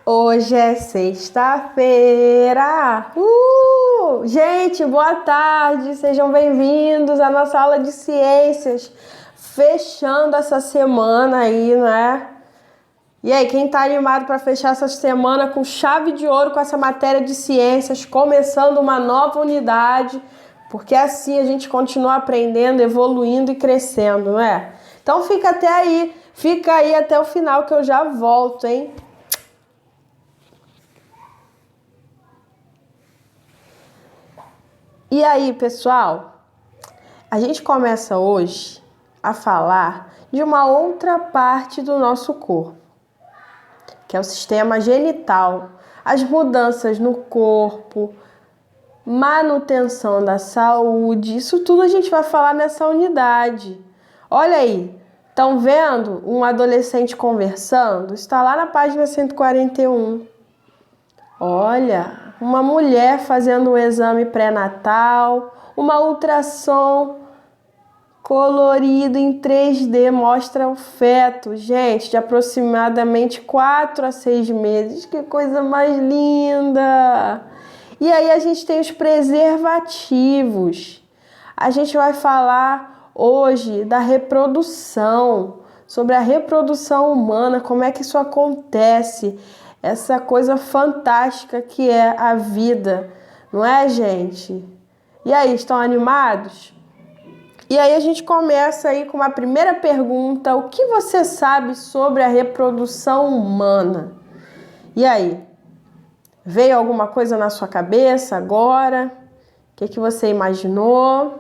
Hoje é sexta-feira. Gente, boa tarde. Sejam bem-vindos à nossa aula de ciências. Fechando essa semana aí, né? E aí, quem tá animado para fechar essa semana com chave de ouro com essa matéria de ciências, começando uma nova unidade, porque assim a gente continua aprendendo, evoluindo e crescendo, não é? Então fica aí até o final que eu já volto, hein? E aí, pessoal, a gente começa hoje a falar de uma outra parte do nosso corpo, que é o sistema genital, as mudanças no corpo, manutenção da saúde, isso tudo a gente vai falar nessa unidade. Olha aí, estão vendo um adolescente conversando? Está lá na página 141. Olha, uma mulher fazendo um exame pré-natal, uma ultrassom colorido em 3D mostra o feto, gente, de aproximadamente 4 a 6 meses. Que coisa mais linda! E aí a gente tem os preservativos. A gente vai falar hoje da reprodução, sobre a reprodução humana, como é que isso acontece, essa coisa fantástica que é a vida, não é, gente? E aí, estão animados? E aí a gente começa aí com uma primeira pergunta: o que você sabe sobre a reprodução humana? E aí, veio alguma coisa na sua cabeça agora? O que você imaginou?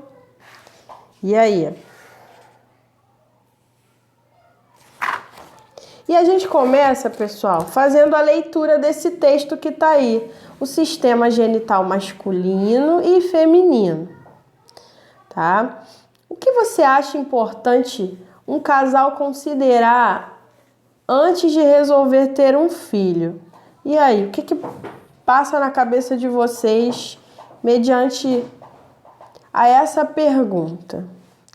E aí? E a gente começa, pessoal, fazendo a leitura desse texto que está aí, o sistema genital masculino e feminino, tá? O que você acha importante um casal considerar antes de resolver ter um filho? E aí, o que passa na cabeça de vocês mediante a essa pergunta?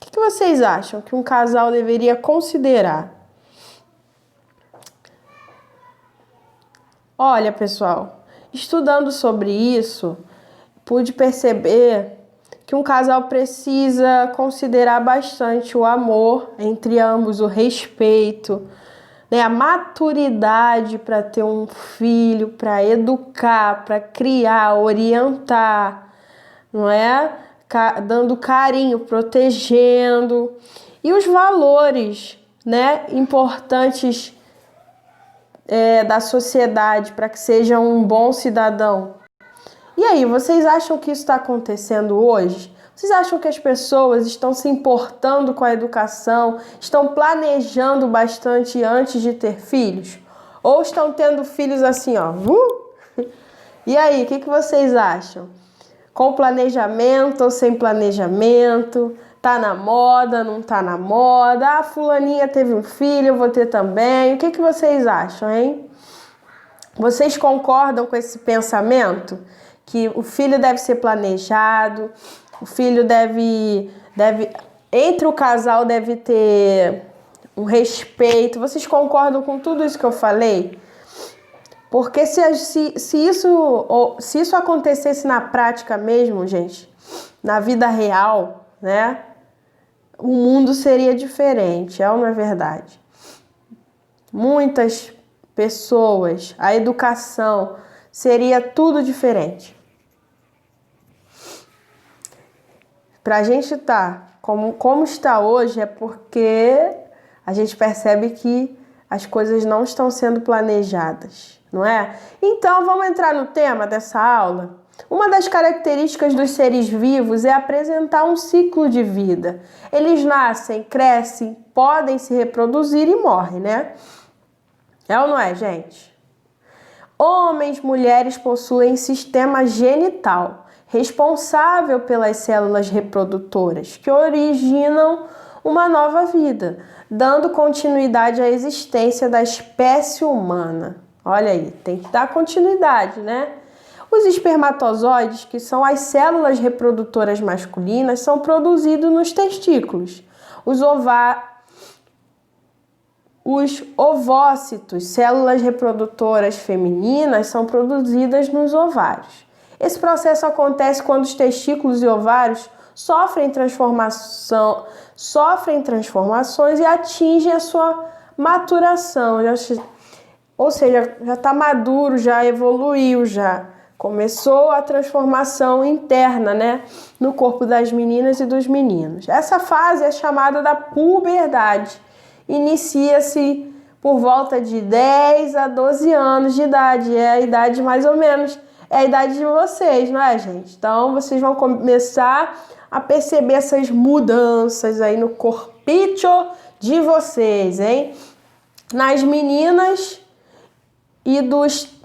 O que vocês acham que um casal deveria considerar? Olha, pessoal, estudando sobre isso, pude perceber que um casal precisa considerar bastante o amor entre ambos, o respeito, né, a maturidade para ter um filho, para educar, para criar, orientar, não é? Dando carinho, protegendo. E os valores, né, importantes da sociedade para que seja um bom cidadão. E aí, vocês acham que isso está acontecendo hoje? Vocês acham que as pessoas estão se importando com a educação, estão planejando bastante antes de ter filhos? Ou estão tendo filhos assim, ó? E aí, o que vocês acham? Com planejamento ou sem planejamento? Tá na moda, não tá na moda? Ah, fulaninha teve um filho, eu vou ter também. O que vocês acham, hein? Vocês concordam com esse pensamento? Que o filho deve ser planejado, o filho deve entre o casal deve ter um respeito. Vocês concordam com tudo isso que eu falei? Porque se isso acontecesse na prática mesmo, gente, na vida real, né, o mundo seria diferente, é ou não é verdade? Muitas pessoas, a educação seria tudo diferente. Para a gente estar como está hoje é porque a gente percebe que as coisas não estão sendo planejadas, não é? Então, vamos entrar no tema dessa aula? Uma das características dos seres vivos é apresentar um ciclo de vida. Eles nascem, crescem, podem se reproduzir e morrem, né? É ou não é, gente? Homens, mulheres possuem sistema genital responsável pelas células reprodutoras que originam uma nova vida, dando continuidade à existência da espécie humana. Olha aí, tem que dar continuidade, né? Os espermatozoides, que são as células reprodutoras masculinas, são produzidos nos testículos. Os ovários Os ovócitos, células reprodutoras femininas, são produzidas nos ovários. Esse processo acontece quando os testículos e ovários sofrem transformações e atingem a sua maturação. Ou seja, já está maduro, já evoluiu, já começou a transformação interna, né, no corpo das meninas e dos meninos. Essa fase é chamada da puberdade. Inicia-se por volta de 10 a 12 anos de idade. É a idade mais ou menos, é a idade de vocês, não é, gente? Então, vocês vão começar a perceber essas mudanças aí no corpício de vocês, hein? Nas meninas e dos...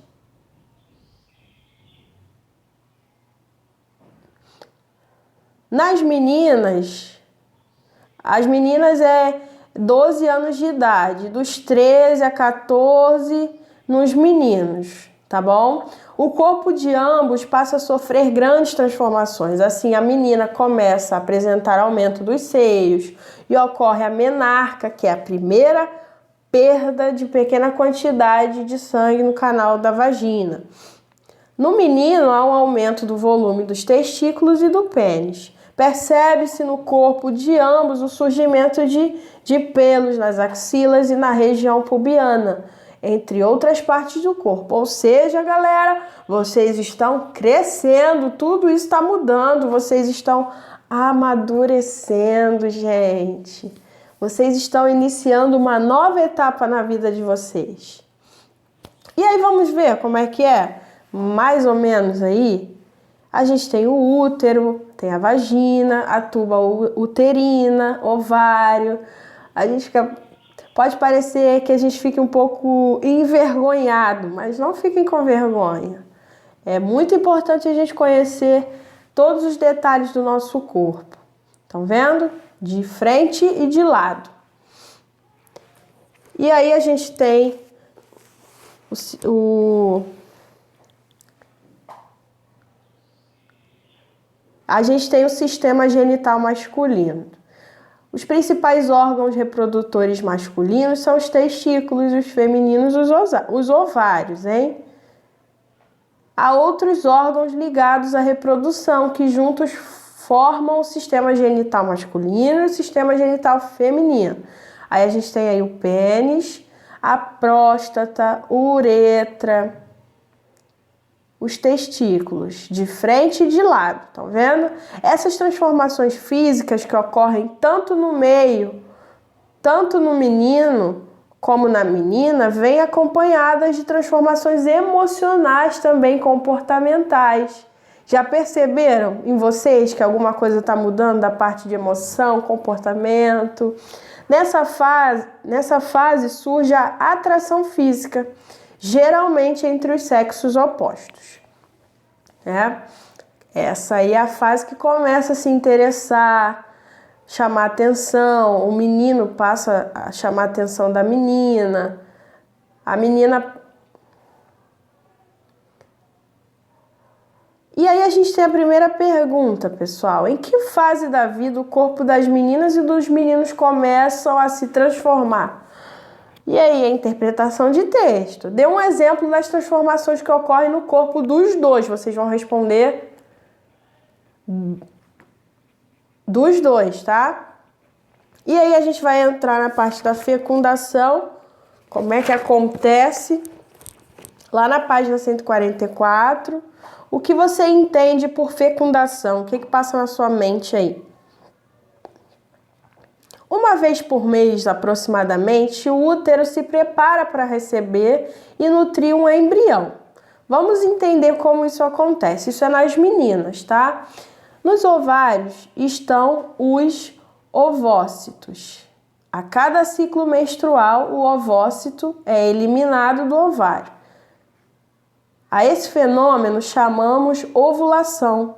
Nas meninas, as meninas é 12 anos de idade, dos 13 a 14 nos meninos, tá bom? O corpo de ambos passa a sofrer grandes transformações. Assim, a menina começa a apresentar aumento dos seios e ocorre a menarca, que é a primeira perda de pequena quantidade de sangue no canal da vagina. No menino, há um aumento do volume dos testículos e do pênis. Percebe-se no corpo de ambos o surgimento de pelos nas axilas e na região pubiana, entre outras partes do corpo. Ou seja, galera, vocês estão crescendo, tudo isso está mudando, vocês estão amadurecendo, gente. Vocês estão iniciando uma nova etapa na vida de vocês. E aí vamos ver como é que é, mais ou menos aí. A gente tem o útero, tem a vagina, a tuba uterina, ovário. Pode parecer que a gente fique um pouco envergonhado, mas não fiquem com vergonha. É muito importante a gente conhecer todos os detalhes do nosso corpo. Estão vendo? De frente e de lado. E aí a gente tem o sistema genital masculino. Os principais órgãos reprodutores masculinos são os testículos, os femininos, os ovários, hein? Há outros órgãos ligados à reprodução que juntos formam o sistema genital masculino e o sistema genital feminino. Aí a gente tem aí o pênis, a próstata, a uretra, os testículos, de frente e de lado, estão vendo? Essas transformações físicas que ocorrem tanto no menino como na menina, vêm acompanhadas de transformações emocionais também comportamentais. Já perceberam em vocês que alguma coisa está mudando da parte de emoção, comportamento? Nessa fase surge a atração física, geralmente entre os sexos opostos. Essa aí é a fase que começa a se interessar, chamar atenção, o menino passa a chamar a atenção da menina, a menina... E aí a gente tem a primeira pergunta, pessoal. Em que fase da vida o corpo das meninas e dos meninos começam a se transformar? E aí, a interpretação de texto. Dê um exemplo das transformações que ocorrem no corpo dos dois. Vocês vão responder dos dois, tá? E aí a gente vai entrar na parte da fecundação. Como é que acontece? Lá na página 144. O que você entende por fecundação? O que passa na sua mente aí? Uma vez por mês, aproximadamente, o útero se prepara para receber e nutrir um embrião. Vamos entender como isso acontece. Isso é nas meninas, tá? Nos ovários estão os ovócitos. A cada ciclo menstrual, o ovócito é eliminado do ovário. A esse fenômeno chamamos ovulação.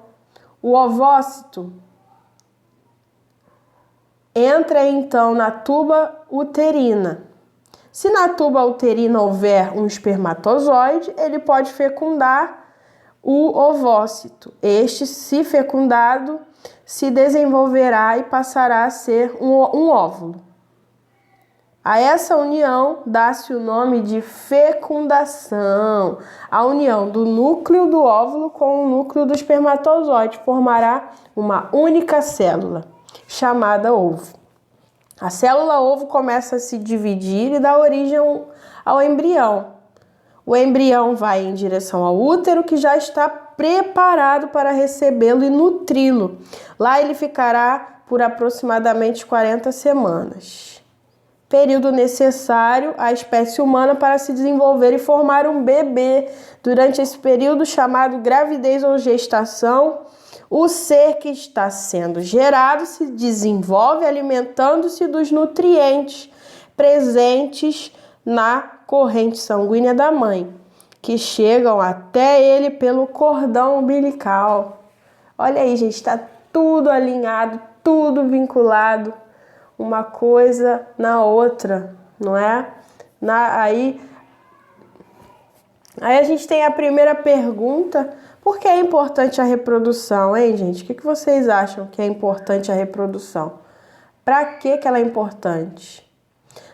O ovócito entra então na tuba uterina. Se na tuba uterina houver um espermatozoide, ele pode fecundar o ovócito. Este, se fecundado, se desenvolverá e passará a ser um óvulo. A essa união dá-se o nome de fecundação. A união do núcleo do óvulo com o núcleo do espermatozoide formará uma única célula, chamada ovo. A célula ovo começa a se dividir e dá origem ao embrião. O embrião vai em direção ao útero, que já está preparado para recebê-lo e nutri-lo. Lá ele ficará por aproximadamente 40 semanas. Período necessário à espécie humana para se desenvolver e formar um bebê. Durante esse período chamado gravidez ou gestação, o ser que está sendo gerado se desenvolve alimentando-se dos nutrientes presentes na corrente sanguínea da mãe, que chegam até ele pelo cordão umbilical. Olha aí, gente, está tudo alinhado, tudo vinculado, uma coisa na outra, não é? Aí a gente tem a primeira pergunta: por que é importante a reprodução, hein, gente? O que vocês acham que é importante a reprodução? Para que ela é importante?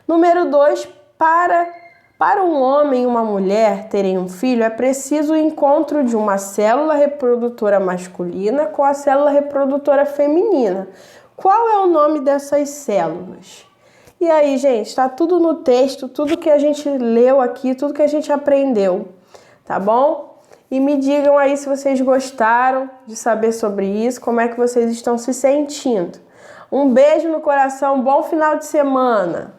Número 2, para um homem e uma mulher terem um filho, é preciso o encontro de uma célula reprodutora masculina com a célula reprodutora feminina. Qual é o nome dessas células? E aí, gente, está tudo no texto, tudo que a gente leu aqui, tudo que a gente aprendeu, tá bom? E me digam aí se vocês gostaram de saber sobre isso, como é que vocês estão se sentindo. Um beijo no coração, bom final de semana!